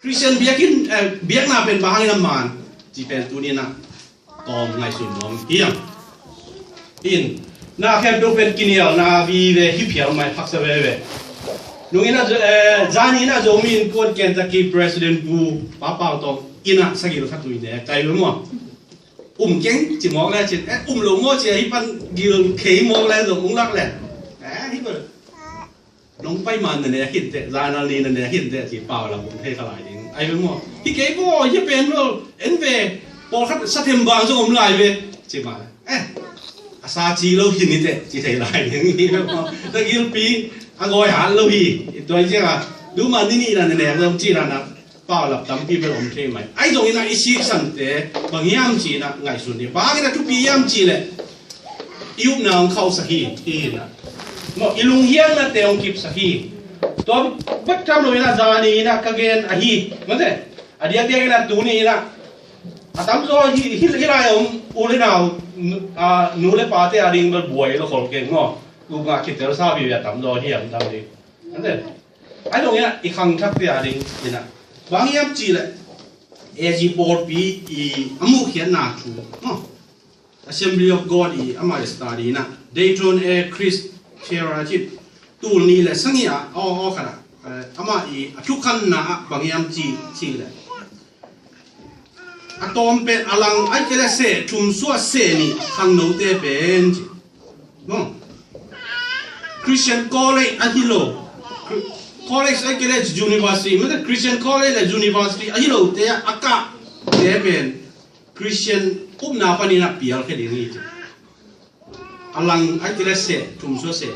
Christian biak na pen bahang na man chỉ pen tu ni na tom ngai sun nom hiam in na khem do pen kinial na vi ve hi phial mai phak sa ve nungina zani na zo min kon Kentucky president bu pa pa to ina sagil khat tu ne kai lo mo keng chỉ mong le chỉ lo mo chỉ hi pan gil khei mo le zo ung lak le hi ba nong pai man ne hin te zana li ne hin te chỉ pa la mun he khalai ding ai lo mo hi ke bo hi pen lo en ve po khat sa them bang zo om lai ve chỉ ma asa chi lo hin ni te chỉ thei lai ding hi lo ta gil pi ngồi hẳn lâu hi tôi chứ à đúng mà ní là này là chỉ là bao lập tấm pi về ông thế mày ai giống như là ít xí sản thế bằng yam chỉ là ngày xuân đi ba cái là chút pi yam chỉ lệ yêu nào khâu sahi thì là một ilung hiang là teo kịp sahi tôi bất trăm rồi là giờ này là cái gen à hi mà thế à đi cái là tú này là à tắm rồi hi lại ông u thế nào à nụ lấy pa thế à đi một buổi nó khổ cái ngõกูงาคิดแต่ละซาบีแบบต่ำดอที่อย่างต่ำดีนั่นเองไอ้ตรงนี้อีกครั้งทักที่อะไรนี่นะบางอย่างจีเลยเอจีบอร์ดปีอีอามุเขียนหน้าชูอ๋อ Assembly of God อีอามาสตาร์ดีนะ Dayton Air Chris เชียร์ที่ตูนี้เลยสังเกตอ๋อขนาดอามาอีทุกขันนะบางอย่างจีเลยอะตอมเป็นอลังไอ้เกล้เสชุมสัวเสนี่ขังโนเตเป็นจีอ๋อChristian College ahilo College ay college university mata Christian College la university ahilo te aka te ben Christian na pani na pial ke dingi alang ay college se tumso se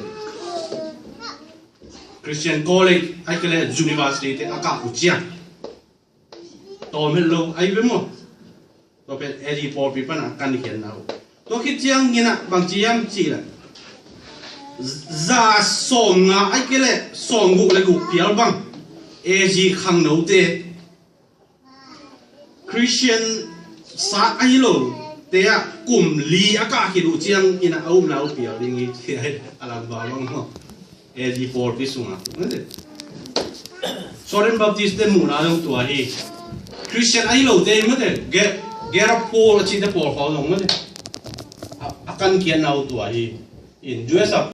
Christian College ay college university te aka ujian to melo ay bemo to pen edi por pi pana kan khian na to khit chiang ngina bang chiam chi la za som nga ai kele som gu le gu pial bang e ji khang no te Christian sa ai lo te a kum li aka ki du chiang ina au na u pial ding i alam ba long ho e ji for pi sunga ne Soren Baptist de mu na long tua hi Christian ai lo te ma te get up Paul chi te Paul ho long ma te akan kian na u tua hi in US